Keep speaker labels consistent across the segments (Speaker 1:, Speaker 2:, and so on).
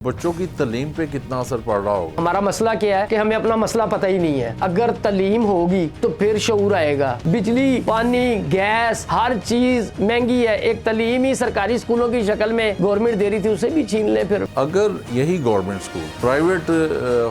Speaker 1: बच्चों की तालीम पे कितना असर पड़ रहा होगा।
Speaker 2: हमारा मसला क्या है कि हमें अपना मसला पता ही नहीं है। अगर तालीम होगी तो फिर शऊर आएगा। बिजली, पानी, गैस, हर चीज महंगी है। एक तालीम ही सरकारी स्कूलों की शक्ल में गवर्नमेंट दे रही थी, उसे भी छीन ले। फिर
Speaker 1: अगर यही गवर्नमेंट स्कूल प्राइवेट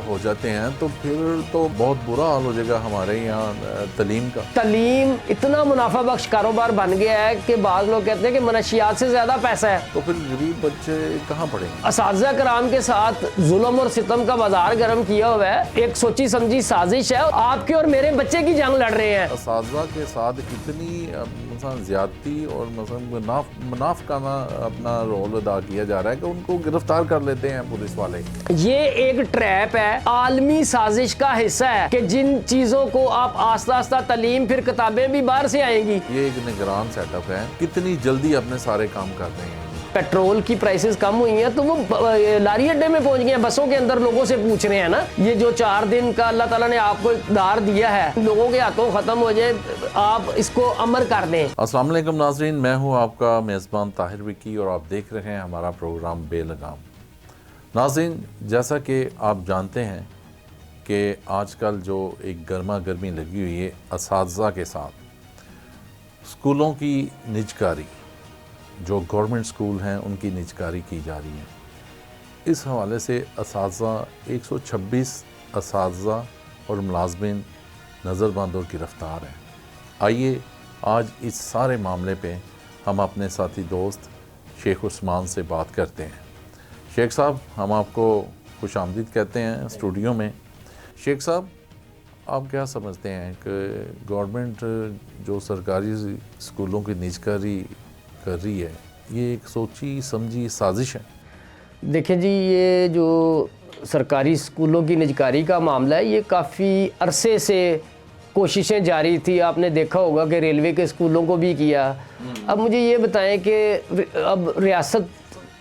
Speaker 1: हो जाते हैं तो फिर तो बहुत बुरा हाल हो जाएगा हमारे यहाँ तालीम का।
Speaker 2: तालीम इतना मुनाफा बख्श कारोबार बन गया है कि बाज़ लोग कहते हैं कि मनशियात से ज्यादा पैसा है।
Speaker 1: तो फिर गरीब बच्चे कहाँ पढ़ेंगे।
Speaker 2: असातिज़ा कराम के साथ जुल्म और सितम का बाजार गर्म किया हुआ है। एक सोची समझी साजिश है। आपके और मेरे बच्चे की जंग लड़ रहे हैं।
Speaker 1: असातिज़ा के साथ इतनी ज्यादती और मुनाफकाना अपना रोल अदा किया जा रहा है कि उनको गिरफ्तार कर लेते हैं पुलिस वाले।
Speaker 2: ये एक ट्रैप है, आलमी साजिश का हिस्सा है कि जिन चीजों को आप आस्ता आस्ता तालीम, फिर किताबें भी बाहर से आएंगी।
Speaker 1: ये एक निगरान सेटअप है, कितनी जल्दी अपने सारे काम कर रहे हैं।
Speaker 2: पेट्रोल की प्राइसेस कम हुई हैं तो वो लारी अड्डे में पहुंच गए हैं। बसों के अंदर लोगों से पूछ रहे हैं ना, ये जो 4 दिन का अल्लाह ताला ने आपको इक़्तिदार दिया है, लोगों के हाथों खत्म हो जाए, आप इसको अमर कर दें।
Speaker 1: अस्सलाम वालेकुम नाज़रीन, मैं हूं आपका मेज़बान ताहिर विकी और आप देख रहे हैं हमारा प्रोग्राम बेलगाम। नाज़रीन, जैसा कि आप जानते हैं कि आजकल जो एक गर्मा गर्मी लगी हुई है असातिज़ा के साथ, स्कूलों की निजकारी, जो गवर्नमेंट स्कूल हैं उनकी निजकारी की जा रही है। इस हवाले से असातिज़ा 126 असातिज़ा और मुलाज़िमीन नज़रबंद और गिरफ़्तार हैं। आइए आज इस सारे मामले पे हम अपने साथी दोस्त शेख उस्मान से बात करते हैं। शेख साहब, हम आपको खुशामदीद कहते हैं स्टूडियो में। शेख साहब, आप क्या समझते हैं कि गवर्नमेंट जो सरकारी स्कूलों की निजकारी कर रही है, ये एक सोची समझी साजिश है?
Speaker 2: देखिए जी, ये जो सरकारी स्कूलों की निजकारी का मामला है, ये काफ़ी अरसे से कोशिशें जारी थी। आपने देखा होगा कि रेलवे के स्कूलों को भी किया। अब मुझे ये बताएं कि अब रियासत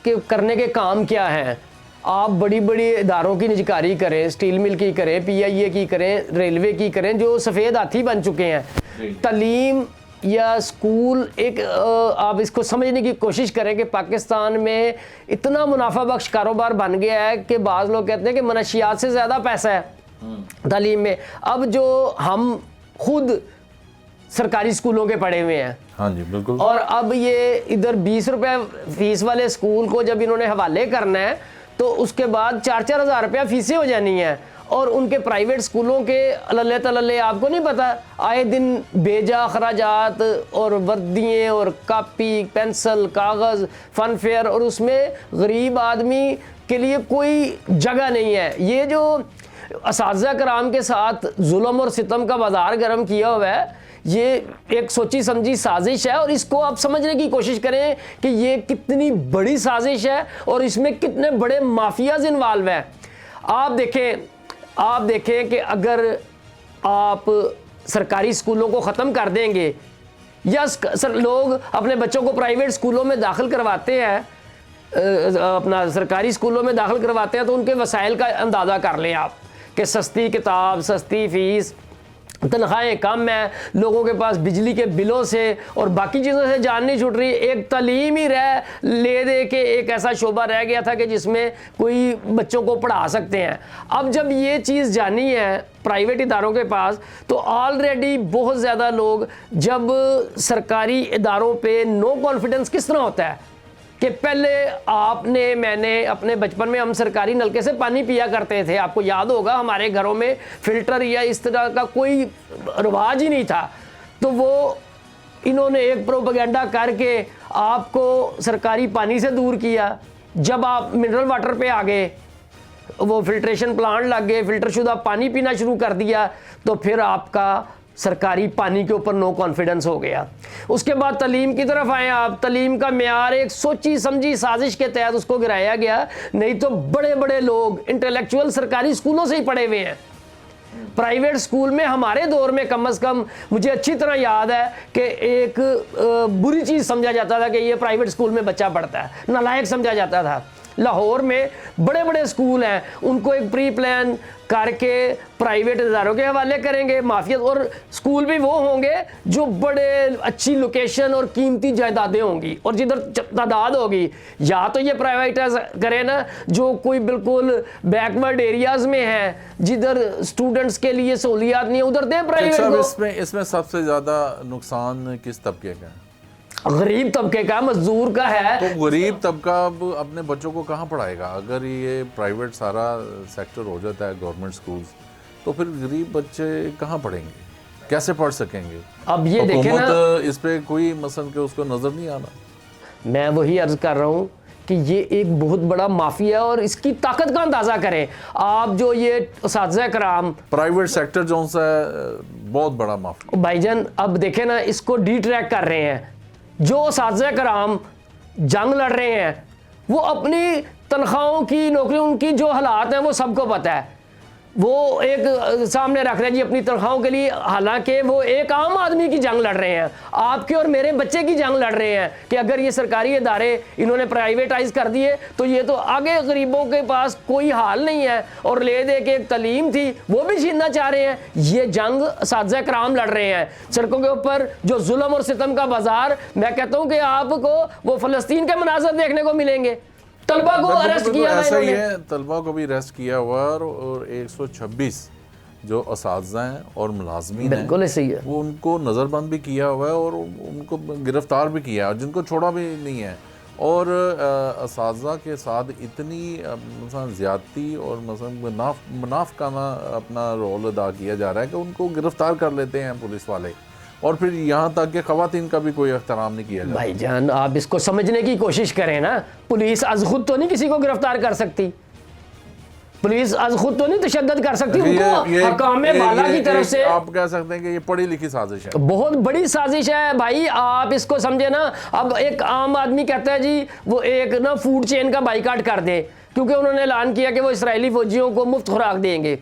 Speaker 2: के करने के काम क्या हैं। आप बड़ी बड़ी इदारों की निजकारी करें, स्टील मिल की करें, PIA की करें, रेलवे की करें, जो सफ़ेद हाथी बन चुके हैं। तालीम या स्कूल एक आप इसको समझने की कोशिश करें कि पाकिस्तान में इतना मुनाफा बख्श कारोबार बन गया है कि बाज़ लोग कहते हैं कि मनशियात से ज़्यादा पैसा है तालीम में। अब जो हम खुद सरकारी स्कूलों के पढ़े हुए हैं,
Speaker 1: हाँ जी बिल्कुल,
Speaker 2: और अब ये इधर 20 रुपये फीस वाले स्कूल को जब इन्होंने हवाले करना है तो उसके बाद 4-4 हज़ार रुपया फीसें हो जानी हैं। और उनके प्राइवेट स्कूलों के अल्ले तल्ले आपको नहीं पता, आए दिन बेजा अखराजात और वर्दियाँ और कापी, पेंसिल, कागज़, फ़न फेयर, और उसमें गरीब आदमी के लिए कोई जगह नहीं है। ये जो असातिज़ा कराम के साथ जुल्म और सितम का बाजार गर्म किया हुआ है, ये एक सोची समझी साजिश है। और इसको आप समझने की कोशिश करें कि ये कितनी बड़ी साजिश है और इसमें कितने बड़े माफियाज इन्वॉल्व हैं। आप देखें कि अगर आप सरकारी स्कूलों को ख़त्म कर देंगे या लोग अपने बच्चों को प्राइवेट स्कूलों में दाखिल करवाते हैं, अपना सरकारी स्कूलों में दाखिल करवाते हैं, तो उनके वसाइल का अंदाज़ा कर लें आप कि सस्ती किताब, सस्ती फ़ीस, तनख्वाहें कम है, लोगों के पास बिजली के बिलों से और बाकी चीज़ों से जान नहीं छूट रही। एक तालीम ही ले दे के एक ऐसा शोबा रह गया था कि जिसमें कोई बच्चों को पढ़ा सकते हैं। अब जब ये चीज़ जानी है प्राइवेट इदारों के पास, तो ऑलरेडी बहुत ज़्यादा लोग, जब सरकारी इदारों पे नो कॉन्फिडेंस किस तरह होता है कि पहले मैंने अपने बचपन में हम सरकारी नलके से पानी पिया करते थे। आपको याद होगा, हमारे घरों में फ़िल्टर या इस तरह का कोई रिवाज ही नहीं था। तो वो इन्होंने एक प्रोपेगेंडा करके आपको सरकारी पानी से दूर किया। जब आप मिनरल वाटर पे आ गए, वो फिल्ट्रेशन प्लांट लग गए, फ़िल्टर शुदा पानी पीना शुरू कर दिया, तो फिर आपका सरकारी पानी के ऊपर नो कॉन्फिडेंस हो गया। उसके बाद तालीम की तरफ आए आप। तालीम का म्यार एक सोची समझी साजिश के तहत उसको गिराया गया, नहीं तो बड़े बड़े लोग इंटेलेक्चुअल सरकारी स्कूलों से ही पढ़े हुए हैं। प्राइवेट स्कूल में हमारे दौर में कम से कम मुझे अच्छी तरह याद है कि एक बुरी चीज़ समझा जाता था कि ये प्राइवेट स्कूल में बच्चा पढ़ता है, नालायक समझा जाता था। लाहौर में बड़े बड़े स्कूल हैं, उनको एक प्री प्लान करके प्राइवेट इदारों के हवाले करेंगे माफिया, और स्कूल भी वो होंगे जो बड़े अच्छी लोकेशन और कीमती जायदादें होंगी, और जिधर तादाद होगी या तो ये प्राइवेटाइज करें ना जो कोई बिल्कुल बैकवर्ड एरियाज में है जिधर स्टूडेंट्स के लिए सहूलियात नहीं है, उधर दें प्राइवेट को।
Speaker 1: इसमें सबसे ज़्यादा नुकसान किस तबके का है?
Speaker 2: गरीब तबके का, मजदूर का है।
Speaker 1: तो गरीब तबका अब अपने बच्चों को कहाँ पढ़ाएगा? अगर ये प्राइवेट सारा सेक्टर हो जाता है गवर्नमेंट स्कूल्स, तो फिर गरीब बच्चे कहाँ पढ़ेंगे, कैसे पढ़ सकेंगे?
Speaker 2: अब ये देखें ना,
Speaker 1: इस पे कोई मसलन के उसको नजर नहीं आना।
Speaker 2: मैं वही अर्ज कर रहा हूँ कि ये एक बहुत बड़ा माफिया है और इसकी ताकत का अंदाजा करें आप। जो ये उस्ताद कराम
Speaker 1: प्राइवेट सेक्टर जो सा बहुत बड़ा माफिया
Speaker 2: भाईजान, अब देखें ना, इसको डी ट्रैक कर रहे हैं। जो उस्ताद कराम जंग लड़ रहे हैं वो अपनी तनख्वाहों की, नौकरी, उनकी जो हालात हैं वो सबको पता है। वो एक सामने रख रहे हैं जी अपनी तनख्वाहों के लिए, हालांकि वो एक आम आदमी की जंग लड़ रहे हैं, आपके और मेरे बच्चे की जंग लड़ रहे हैं कि अगर ये सरकारी इदारे इन्होंने प्राइवेटाइज कर दिए तो ये तो आगे गरीबों के पास कोई हाल नहीं है, और ले दे के एक तलीम थी वो भी छीनना चाह रहे हैं। ये जंग उस्ताद कराम लड़ रहे हैं सड़कों के ऊपर, जो जुल्म और सितम का बाजार। मैं कहता हूँ कि आपको वो फ़लस्तीन के मनाज़र देखने को मिलेंगे। तलबा को अरेस्ट किया,
Speaker 1: ऐसा ही है, तलबा को भी अरेस्ट किया हुआ और 126 जो असातिज़ा हैं और मुलाजमीन हैं,
Speaker 2: बिल्कुल ऐसे ही है,
Speaker 1: वो उनको नज़रबंद भी किया हुआ है और उनको गिरफ्तार भी किया है, और जिनको छोड़ा भी नहीं है। और असातिज़ा के साथ इतनी मसलन ज़्यादती और मसलन मुनाफिकाना अपना रोल अदा किया जा रहा है कि उनको गिरफ्तार कर लेते हैं पुलिस वाले, और फिर यहाँ तक कि ख़वातीन का भी कोई एहतराम नहीं किया जाता।
Speaker 2: भाईजान आप इसको समझने की कोशिश करें ना, पुलिस आज खुद तो नहीं किसी को गिरफ्तार कर सकती, पुलिस आज खुद तो नहीं तशद्दुद कर सकती, उनको हकामे बाला की तरफ से।
Speaker 1: आप कह सकते हैं कि ये पढ़ी लिखी साजिश है,
Speaker 2: बहुत बड़ी साजिश है भाई, आप इसको समझे ना। अब एक आम आदमी कहता है जी वो एक ना फूड चेन का बाइकाट कर दे क्योंकि उन्होंने ऐलान किया कि वो इसराइली फौजियों को मुफ्त खुराक देंगे।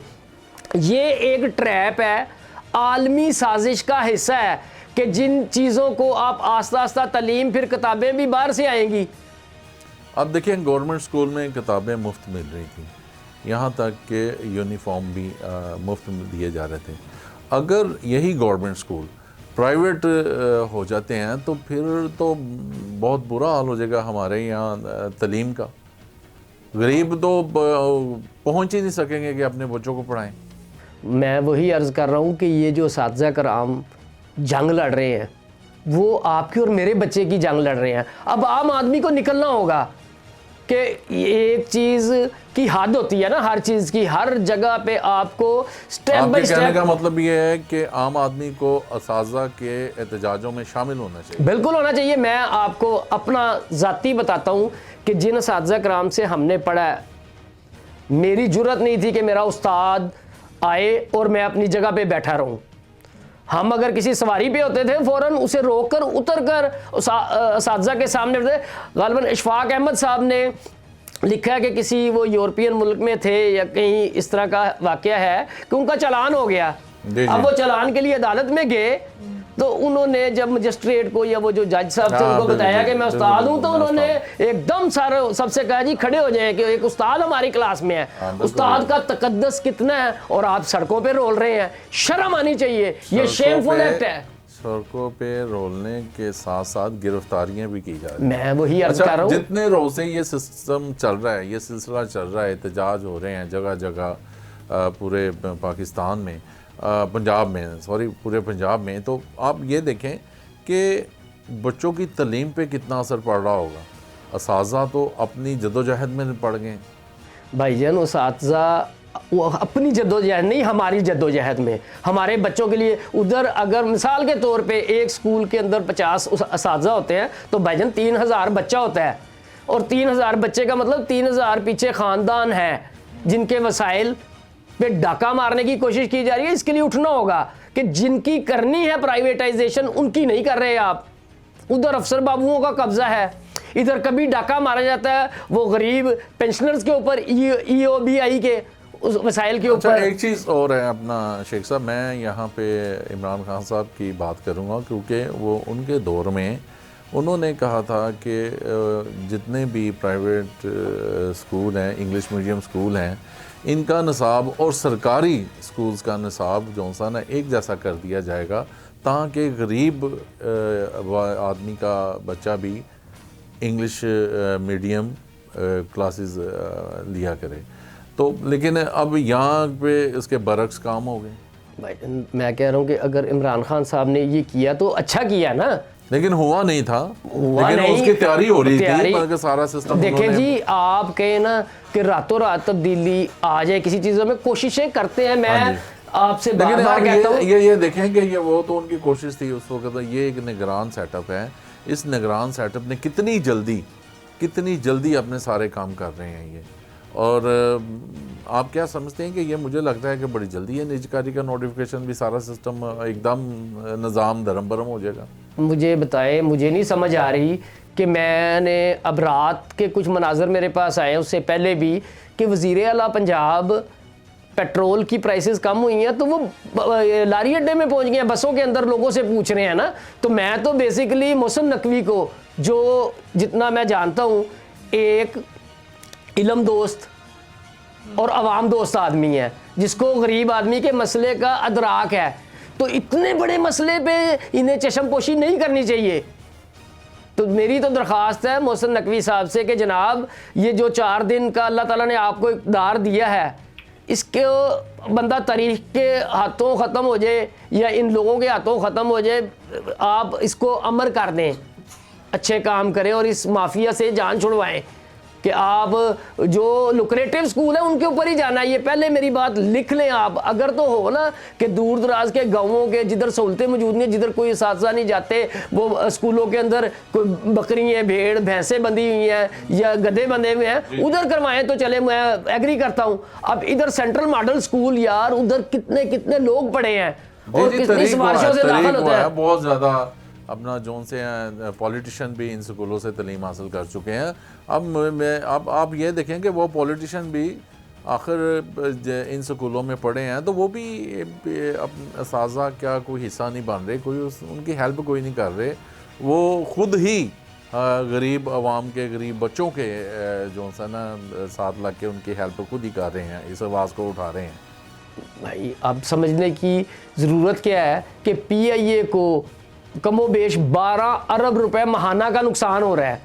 Speaker 2: ये एक ट्रैप है, आलमी साजिश का हिस्सा है कि जिन चीज़ों को आप आस्ता आस्ता तलीम, फिर किताबें भी बाहर से आएंगी।
Speaker 1: अब देखिए गवर्नमेंट स्कूल में किताबें मुफ्त मिल रही थी, यहाँ तक कि यूनिफॉर्म भी मुफ्त दिए जा रहे थे। अगर यही गवर्नमेंट स्कूल प्राइवेट हो जाते हैं तो फिर तो बहुत बुरा हाल हो जाएगा हमारे यहाँ तलीम का। गरीब तो पहुँच ही नहीं सकेंगे कि अपने बच्चों को पढ़ाएं।
Speaker 2: मैं वही अर्ज़ कर रहा हूँ कि ये जो उस्ताद कराम जंग लड़ रहे हैं वो आपके और मेरे बच्चे की जंग लड़ रहे हैं। अब आम आदमी को निकलना होगा कि एक चीज़ की हद होती है ना, हर चीज़ की, हर जगह पे आपको स्टेप बाय स्टेप।
Speaker 1: कहने का मतलब ये है कि आम आदमी को असातिज़ा के एहतजाजों में शामिल होना चाहिए।
Speaker 2: बिल्कुल होना चाहिए। मैं आपको अपना ज़ाती बताता हूँ कि जिन उस्ताद कराम से हमने पढ़ा, मेरी जुर्रत नहीं थी कि मेरा उस्ताद आए और मैं अपनी जगह पे बैठा रहूं। हम अगर किसी सवारी पे होते थे फ़ौरन उसे रोक कर उतर कर उस्ताद के सामने थे। गालिबन इशफाक अहमद साहब ने लिखा है कि किसी वो यूरोपियन मुल्क में थे या कहीं इस तरह का वाक़या है कि उनका चालान हो गया। अब वो चालान के लिए अदालत में गए तो उन्होंने जब मजिस्ट्रेट को या वो जो जज साहब थे उनको बताया कि मैं उस्ताद हूँ, तो उन्होंने एकदम सारे सबसे कहा जी खड़े हो जाए कि एक उस्ताद हमारी क्लास में है। उस्ताद का तकद्दस कितना है और आप सड़कों पे रोल रहे हैं, शर्म आनी चाहिए, ये शेमफुल एक्ट है।
Speaker 1: सड़कों पे रोलने के साथ साथ गिरफ्तारियां भी की जा रही हैं।
Speaker 2: मैं वही अर्ज कर रहा हूँ,
Speaker 1: जितने रोज से ये सिस्टम चल रहा है, ये सिलसिला चल रहा है, एहतजाज हो रहे हैं जगह जगह पूरे पाकिस्तान में, पंजाब में, सॉरी पूरे पंजाब में, तो आप ये देखें कि बच्चों की तलीम पे कितना असर पड़ रहा होगा। असातिज़ा तो अपनी जदोजहद में पड़ गए
Speaker 2: भाईजान, उस्तादा वो अपनी जद्दोजहद नहीं, हमारी जद्दोजहद में, हमारे बच्चों के लिए। उधर अगर मिसाल के तौर पे एक स्कूल के अंदर 50 उस्तादा होते हैं तो भाईजान 3000 बच्चा होता है, और 3000 बच्चे का मतलब 3000 पीछे ख़ानदान है जिनके वसाइल पे डाका मारने की कोशिश की जा रही है। इसके लिए उठना होगा कि जिनकी करनी है प्राइवेटाइजेशन उनकी नहीं कर रहे आप। उधर अफसर बाबुओं का कब्जा है, इधर कभी डाका मारा जाता है वो गरीब पेंशनर्स के ऊपर, EOBI के उस वसाइल के ऊपर।
Speaker 1: एक चीज़ और है अपना शेख साहब, मैं यहाँ पे इमरान खान साहब की बात करूँगा क्योंकि वो उनके दौर में उन्होंने कहा था कि जितने भी प्राइवेट स्कूल हैं, इंग्लिश मीडियम स्कूल हैं, इनका निसाब और सरकारी स्कूल्स का निसाब जो सा ना एक जैसा कर दिया जाएगा, ताकि गरीब आदमी का बच्चा भी इंग्लिश मीडियम क्लासेस लिया करे। तो लेकिन अब यहाँ पे इसके बरक्स काम हो गए।
Speaker 2: भाई मैं कह रहा हूँ कि अगर इमरान खान साहब ने ये किया तो अच्छा किया ना,
Speaker 1: लेकिन हुआ नहीं था,
Speaker 2: हुआ
Speaker 1: लेकिन
Speaker 2: नहीं,
Speaker 1: उसकी तैयारी हो रही
Speaker 2: तैयारी,
Speaker 1: थी, मगर सारा सिस्टम
Speaker 2: देखें जी, आप कहें ना कि रातों रात तब्दीली आ जाए किसी चीज़ों में, कोशिशें करते हैं। मैं आपसे बार बार कहता हूँ,
Speaker 1: ये देखें कि ये वो तो उनकी कोशिश थी उस वक्त। ये एक निगरान सेटअप है, इस निगरान सेटअप ने कितनी जल्दी अपने सारे काम कर रहे हैं ये। और आप क्या समझते हैं कि ये, मुझे लगता है कि बड़ी जल्दी है निजकारी का नोटिफिकेशन भी, सारा सिस्टम एकदम निज़ाम धर्म भरम हो जाएगा।
Speaker 2: मुझे बताएं, मुझे नहीं समझ आ रही कि मैंने अब रात के कुछ मनाजर मेरे पास आए, उससे पहले भी, कि वज़ीर आला पंजाब पेट्रोल की प्राइसेस कम हुई हैं तो वो लारी अड्डे में पहुंच गए हैं, बसों के अंदर लोगों से पूछ रहे हैं ना। तो मैं तो बेसिकली मोहसिन नकवी को, जो जितना मैं जानता हूँ, एक इल्म दोस्त और अवाम दोस्त आदमी है, जिसको गरीब आदमी के मसले का अदराक है। तो इतने बड़े मसले पे इन्हें चशमपोशी नहीं करनी चाहिए। तो मेरी तो दरख्वास्त है मोहसिन नकवी साहब से कि जनाब, ये जो 4 दिन का अल्लाह ताला ने आपको इक़्तिदार दिया है, इसके बंदा तारीख के हाथों ख़त्म हो जाए या इन लोगों के हाथों ख़त्म हो जाए, आप इसको अमर कर दें, अच्छे काम करें और इस माफिया से जान छुड़वाएं कि आप जो लुक्रेटिव स्कूल है उनके ऊपर ही जाना है। ये पहले मेरी बात लिख लें आप। अगर तो हो ना कि दूर दराज के गाँवों के जिधर सहूलतें मौजूद नहीं, जिधर कोई साथी नहीं जाते, वो स्कूलों के अंदर कोई बकरियाँ, भेड़, भैंसें बंधी हुई हैं या गधे बंधे हुए हैं, उधर करवाएं तो चले, मैं एग्री करता हूँ। अब इधर सेंट्रल मॉडल स्कूल, यार उधर कितने कितने लोग पड़े हैं और कितनी सिफारिशों से दाखिल होते हैं।
Speaker 1: बहुत ज़्यादा अपना जोन से पॉलिटिशियन भी इन स्कूलों से तालीम हासिल कर चुके हैं। अब आप ये देखें कि वो पॉलिटिशियन भी आखिर इन स्कूलों में पढ़े हैं, तो वो भी असाज़ा क्या कोई हिस्सा नहीं बन रहे, कोई उनकी हेल्प कोई नहीं कर रहे। वो खुद ही गरीब आवाम के, गरीब बच्चों के जो सा ना साथ लग के उनकी हेल्प खुद ही कर रहे हैं, इस आवाज़ को उठा रहे हैं।
Speaker 2: भाई अब समझने की ज़रूरत क्या है कि PIA को कमोबेश 12 अरब रुपए महाना का नुकसान हो रहा है।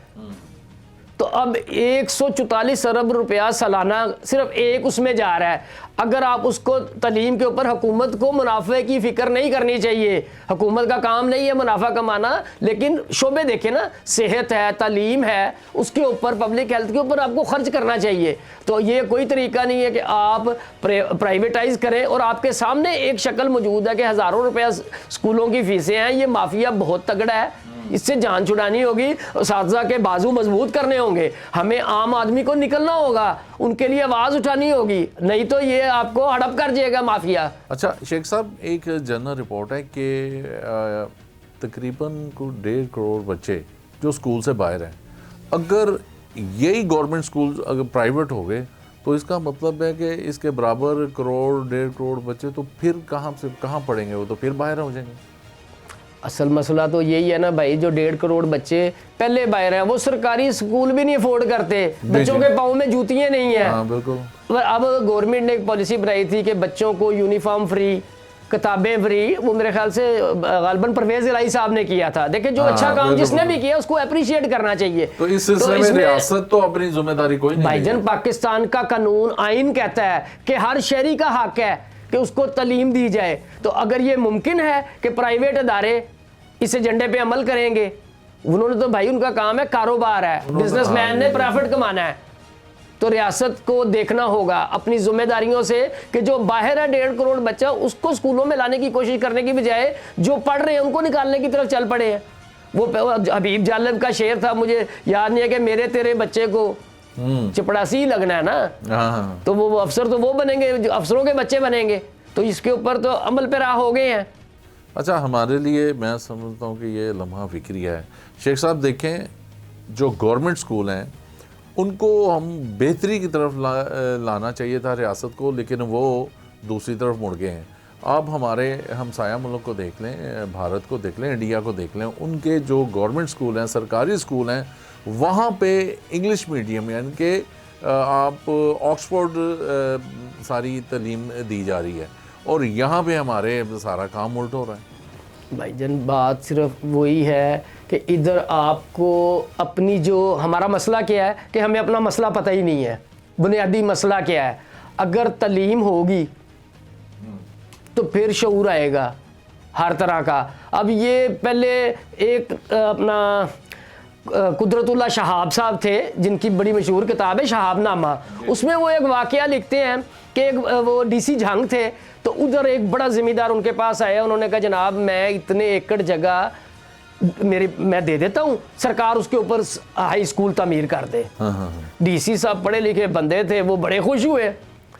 Speaker 2: तो अब 144 अरब रुपया सालाना सिर्फ एक उसमें जा रहा है। अगर आप उसको, तालीम के ऊपर हुकूमत को मुनाफे की फ़िक्र नहीं करनी चाहिए, हुकूमत का काम नहीं है मुनाफा कमाना, लेकिन शोबे देखें ना, सेहत है, तालीम है, उसके ऊपर, पब्लिक हेल्थ के ऊपर आपको खर्च करना चाहिए। तो ये कोई तरीका नहीं है कि आप प्राइवेटाइज करें और आपके सामने एक शक्ल मौजूद है कि हज़ारों रुपया स्कूलों की फ़ीसें हैं। ये माफिया बहुत तगड़ा है, इससे जान छुड़ानी होगी, साथी के बाजू मजबूत करने होंगे, हमें आम आदमी को निकलना होगा, उनके लिए आवाज़ उठानी होगी, नहीं तो ये आपको हड़प कर जाएगा माफिया।
Speaker 1: अच्छा शेख साहब, एक जनरल रिपोर्ट है कि तकरीबन को 1.5 करोड़ बच्चे जो स्कूल से बाहर हैं, अगर यही गवर्नमेंट स्कूल अगर प्राइवेट हो गए तो इसका मतलब है कि इसके बराबर 1 करोड़ 1.5 करोड़ बच्चे तो फिर कहाँ पढ़ेंगे, वो तो फिर बाहर हो जाएंगे।
Speaker 2: असल मसला तो यही है ना भाई, जो 1.5 करोड़ बच्चे पहले बाहर हैं, वो सरकारी स्कूल भी नहीं अफोर्ड करते, बच्चों के पाँव में जूतियाँ नहीं हैं।
Speaker 1: हाँ, बिल्कुल।
Speaker 2: अब गवर्नमेंट ने एक पॉलिसी बनाई थी कि बच्चों को यूनिफॉर्म फ्री, किताबें फ्री, वो मेरे ख्याल से गालबन परवेज इलाही साहब ने किया था। देखिए जो अच्छा काम जिसने भी किया उसको अप्रिशिएट करना चाहिए।
Speaker 1: तो इस सिलसिले में रियासत तो अपनी जिम्मेदारी कोई नहीं।
Speaker 2: भाईजान, पाकिस्तान का कानून, आइन कहता है कि हर शहरी का हक है कि उसको तालीम दी जाए। तो अगर ये मुमकिन है कि प्राइवेट अदारे इस एजेंडे पे अमल करेंगे, उन्होंने तो भाई, उनका काम है, कारोबार है, बिजनेसमैन ने प्रॉफिट कमाना है, तो रियासत को देखना होगा अपनी जिम्मेदारियों से कि जो बाहर है 1.5 करोड़ बच्चा, उसको स्कूलों में लाने की कोशिश करने की बजाय जो पढ़ रहे हैं उनको निकालने की तरफ चल पड़े हैं। वो हबीब जालिब का शेर था, मुझे याद नहीं है, कि मेरे तेरे बच्चे को चपड़ासी ही लगना है ना, तो वो अफसर तो वो बनेंगे, अफसरों के बच्चे बनेंगे। तो इसके ऊपर तो अमल पे राह हो गए हैं।
Speaker 1: अच्छा, हमारे लिए मैं समझता हूँ कि ये लम्हा फिक्रिया है। शेख साहब देखें, जो गवर्नमेंट स्कूल हैं उनको हम बेहतरी की तरफ लाना चाहिए था रियासत को, लेकिन वो दूसरी तरफ मुड़ गए हैं। आप हमारे हमसाया मुल्क को देख लें, भारत को देख लें, इंडिया को देख लें, उनके जो गवर्नमेंट स्कूल हैं, सरकारी स्कूल हैं, वहाँ पे इंग्लिश मीडियम यानी कि आप ऑक्सफोर्ड सारी तालीम दी जा रही है, और यहाँ पे हमारे सारा काम उल्ट हो रहा है।
Speaker 2: भाईजान बात सिर्फ वही है कि इधर आपको अपनी जो हमारा मसला क्या है कि हमें अपना मसला पता ही नहीं है, बुनियादी मसला क्या है। अगर तालीम होगी तो फिर शऊर आएगा हर तरह का। अब ये पहले एक अपना कुदरतुल्लाह शहाब साहब थे, जिनकी बड़ी मशहूर किताब है शहाबनामा, उसमें वो एक वाकया लिखते हैं कि एक वो डीसी झंग थे, तो उधर एक बड़ा ज़मींदार उनके पास आया। उन्होंने कहा जनाब मैं इतने एकड़ जगह मैं दे देता हूँ, सरकार उसके ऊपर हाई स्कूल तामीर कर दे। डीसी साहब पढ़े लिखे बंदे थे, वो बड़े खुश हुए।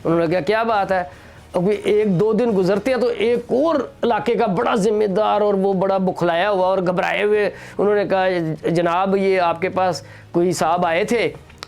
Speaker 2: उन्होंने कहा क्या बात है। अभी एक दो दिन गुजरते हैं तो एक और इलाके का बड़ा जिम्मेदार और वो बड़ा बुखलाया हुआ और घबराए हुए, उन्होंने कहा जनाब ये आपके पास कोई साहब आए थे,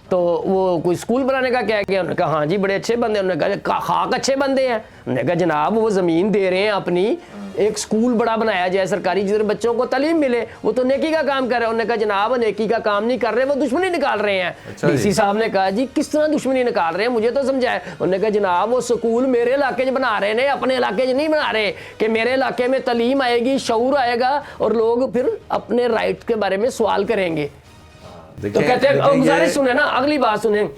Speaker 2: तो वो कोई स्कूल बनाने का क्या किया। उन्होंने कहा हाँ जी बड़े अच्छे बंदे। उन्होंने कहा खाक अच्छे बंदे हैं। उन्होंने कहा जनाब वो ज़मीन दे रहे हैं अपनी, एक स्कूल बड़ा बनाया जाए सरकारी, जिधर बच्चों को तालीम मिले, वो तो नेकी का काम कर रहे हैं। उन्होंने कहा जनाब नेकी का काम नहीं कर रहे, वो दुश्मनी निकाल रहे हैं। डीसी साहब ने कहा जी किस तरह दुश्मनी निकाल रहे हैं, मुझे तो समझाए। उन्होंने कहा जनाब वो स्कूल मेरे इलाके में बना रहे हैं, अपने इलाके में नहीं बना रहे, कि मेरे इलाके में तालीम आएगी, शऊर आएगा और लोग फिर अपने राइट के बारे में सवाल करेंगे। तो कहते हैं गुजारिश सुने ना, अगली बात सुने।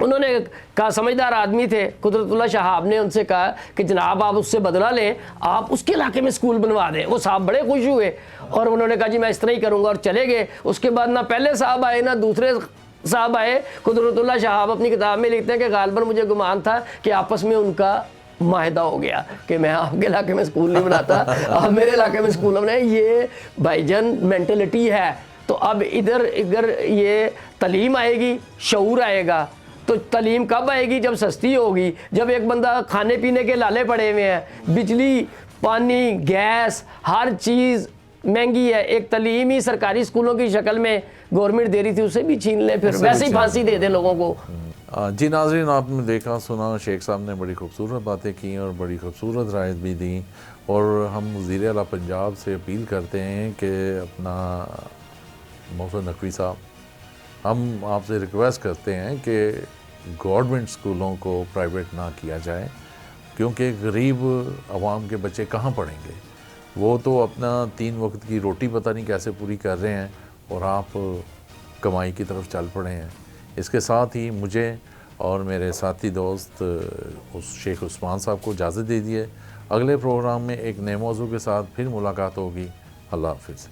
Speaker 2: उन्होंने कहा समझदार आदमी थे, कुदरतुल्लाह शहाब ने उनसे कहा कि जनाब आप उससे बदला लें, आप उसके इलाके में स्कूल बनवा दें। वो साहब बड़े खुश हुए और उन्होंने कहा जी मैं इस तरह ही करूँगा, और चले गए। उसके बाद ना पहले साहब आए ना दूसरे साहब आए। कुदरतुल्लाह शहाब अपनी किताब में लिखते हैं कि गालिबन मुझे गुमान था कि आपस में उनका माहिदा हो गया कि मैं आपके इलाके में स्कूल नहीं बनाता, आप मेरे इलाके में स्कूल बनाए। ये भाईजान मेंटलिटी है। तो अब इधर ये तालीम आएगी, शऊर आएगा। तो तालीम कब आएगी? जब सस्ती होगी, जब एक बंदा खाने पीने के लाले पड़े हुए हैं, बिजली पानी गैस हर चीज़ महंगी है। एक तालीम ही सरकारी स्कूलों की शक्ल में गवर्नमेंट दे रही थी, उसे भी छीन ले, फिर वैसे ही फांसी दे दे लोगों को।
Speaker 1: जी नाज़रीन, आपने देखा सुना, शेख साहब ने बड़ी खूबसूरत बातें की और बड़ी खूबसूरत राय भी दी। और हम वज़ीर आला पंजाब से अपील करते हैं कि अपना मोहसिन नकवी साहब, हम आपसे रिक्वेस्ट करते हैं कि गवर्नमेंट स्कूलों को प्राइवेट ना किया जाए, क्योंकि गरीब आवाम के बच्चे कहाँ पढ़ेंगे। वो तो अपना 3 वक्त की रोटी पता नहीं कैसे पूरी कर रहे हैं और आप कमाई की तरफ चल पड़े हैं। इसके साथ ही मुझे और मेरे साथी दोस्त उस शेख उस्मान साहब को इजाज़त दे दी है। अगले प्रोग्राम में एक नए मौजू के साथ फिर मुलाकात होगी। अल्लाह हाफ़िज़।